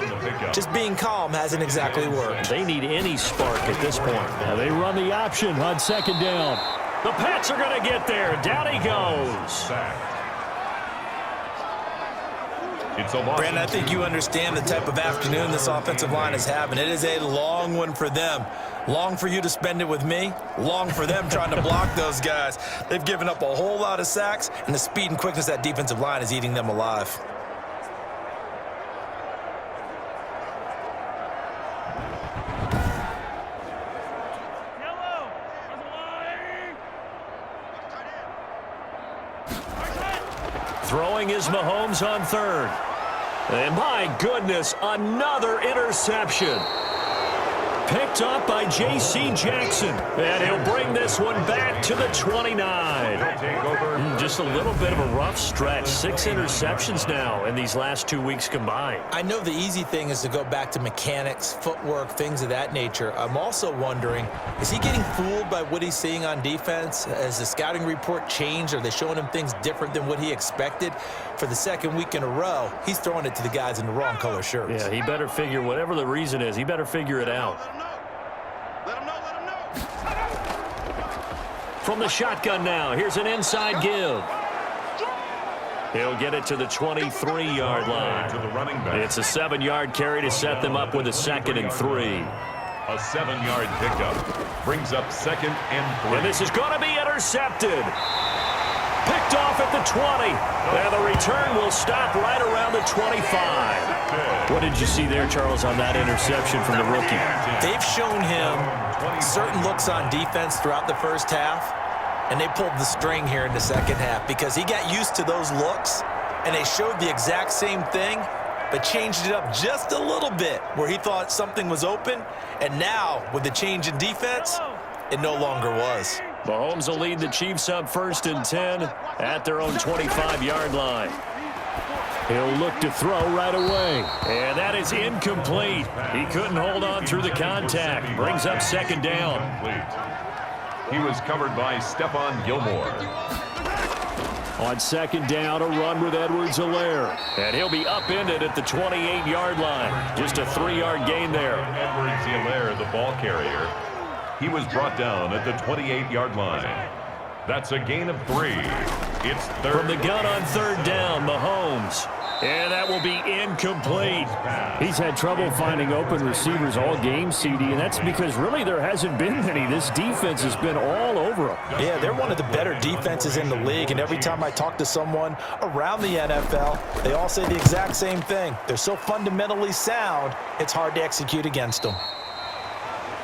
just being calm hasn't exactly worked. They need any spark at this point. Now they run the option on 2nd down. The Pats are going to get there. Down he goes. Brandon, I think you understand the type of afternoon this offensive line is having. It is a long one for them. Long for you to spend it with me. Long for them trying to block those guys. They've given up a whole lot of sacks, and the speed and quickness of that defensive line is eating them alive. Throwing is Mahomes on 3rd. And my goodness, another interception. Picked up by J.C. Jackson. And he'll bring this one back to the 29. Just a little bit of a rough stretch. 6 interceptions now in these last 2 weeks combined. I know the easy thing is to go back to mechanics, footwork, things of that nature. I'm also wondering, is he getting fooled by what he's seeing on defense? Has the scouting report changed? Are they showing him things different than what he expected? For the 2nd week in a row, he's throwing it to the guys in the wrong color shirts. Yeah, he better figure, whatever the reason is, he better figure it out. From the shotgun now, here's an inside give. He'll get it to the 23-yard line. To the running back. It's a 7-yard carry to set them up with a 2nd and 3. A 7-yard pickup brings up 2nd and 3. And this is going to be intercepted. Picked off at the 20. And the return will stop right around the 25. What did you see there, Charles, on that interception from the rookie? They've shown him certain looks on defense throughout the first half, and they pulled the string here in the second half because he got used to those looks, and they showed the exact same thing, but changed it up just a little bit where he thought something was open, and now with the change in defense, it no longer was. Mahomes will lead the Chiefs up 1st and 10 at their own 25-yard line. He'll look to throw right away. And that is incomplete. He couldn't hold on through the contact. Brings up 2nd down. He was covered by Stephon Gilmore. On 2nd down, a run with Edwards-Helaire. And he'll be upended at the 28-yard line. Just a 3-yard gain there. Edwards-Helaire, the ball carrier. He was brought down at the 28-yard line. That's a gain of 3. It's 3rd. From the gun on 3rd down, Mahomes. And that will be incomplete. He's had trouble finding open receivers all game, CD, and that's because really there hasn't been any. This defense has been all over them. Yeah, they're one of the better defenses in the league, and every time I talk to someone around the NFL, they all say the exact same thing. They're so fundamentally sound, it's hard to execute against them.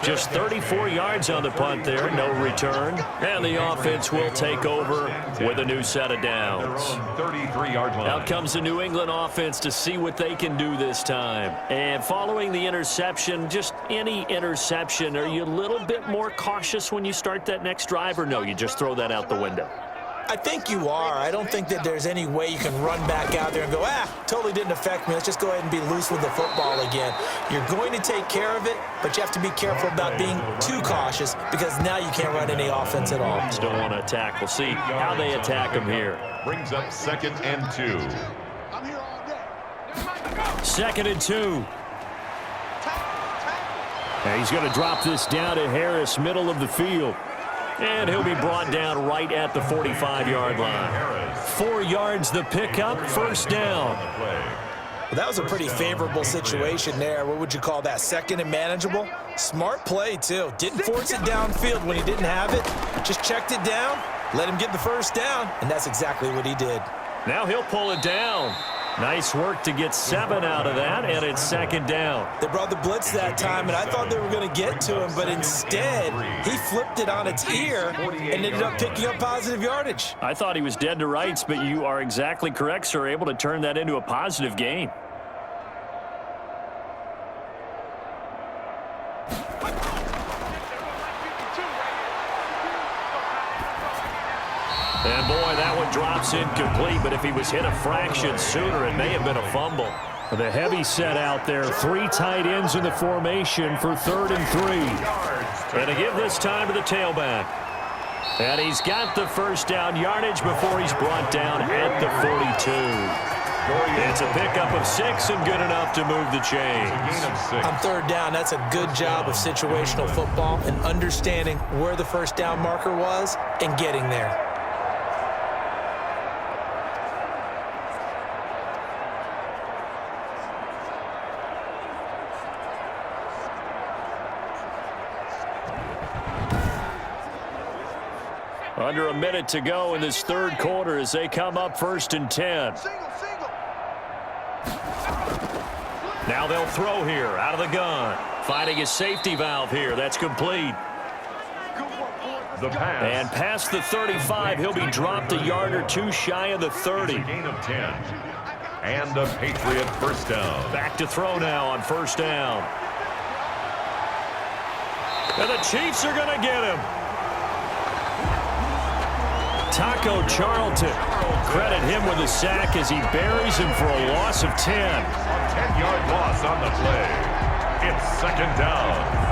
Just 34 yards on the punt there, no return. And the offense will take over with a new set of downs. 33-yard line. Out comes the New England offense to see what they can do this time. And following the interception, just any interception, are you a little bit more cautious when you start that next drive, or no, you just throw that out the window? I think you are. I don't think that there's any way you can run back out there and go, totally didn't affect me. Let's just go ahead and be loose with the football again. You're going to take care of it, but you have to be careful about being too cautious because now you can't run any offense at all. Just don't want to attack. We'll see how they attack him here. Brings up 2nd and 2. 2nd and 2. And he's going to drop this down to Harris, middle of the field. And he'll be brought down right at the 45-yard line. 4 yards the pickup, 1st down. Well, that was a pretty favorable situation there. What would you call that? 2nd and manageable? Smart play, too. Didn't force it downfield when he didn't have it. Just checked it down, let him get the 1st down, and that's exactly what he did. Now he'll pull it down. Nice work to get 7 out of that, and it's 2nd down. They brought the blitz that time, and I thought they were going to get to him, but instead, he flipped it on its ear and ended up picking up positive yardage. I thought he was dead to rights, but you are exactly correct, sir, able to turn that into a positive gain. And boy, that one drops incomplete, but if he was hit a fraction sooner, it may have been a fumble. The heavy set out there, 3 tight ends in the formation for 3rd and 3. And to give this time to the tailback. And he's got the 1st down yardage before he's brought down at the 42. It's a pickup of 6 and good enough to move the chains. On 3rd down, that's a good job of situational football and understanding where the 1st down marker was and getting there. Under a minute to go in this 3rd quarter as they come up 1st and 10. Now they'll throw here out of the gun. Finding his safety valve here. That's complete. The pass. And past the 35, he'll be dropped a yard or 2 shy of the 30. It's a gain of 10. And a Patriot 1st down. Back to throw now on 1st down. And the Chiefs are going to get him. Taco Charlton. Credit him with a sack as he buries him for a loss of 10. A 10-yard loss on the play. It's 2nd down.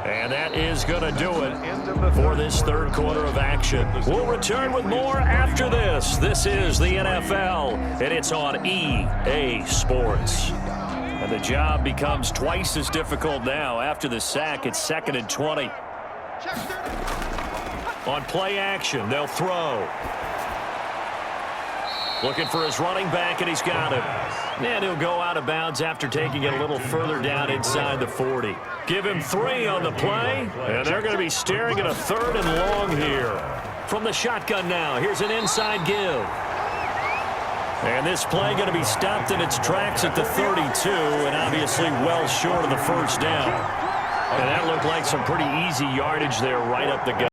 And that is going to do it for this third quarter of action. We'll return with more after this. This is the NFL, and it's on EA Sports. And the job becomes twice as difficult now. After the sack, it's 2nd and 20. On play action, they'll throw. Looking for his running back, and he's got him. And he'll go out of bounds after taking it a little further down inside the 40. Give him 3 on the play, and they're going to be staring at a 3rd and long here. From the shotgun now, here's an inside give. And this play going to be stopped in its tracks at the 32, and obviously well short of the first down. And that looked like some pretty easy yardage there right up the gut.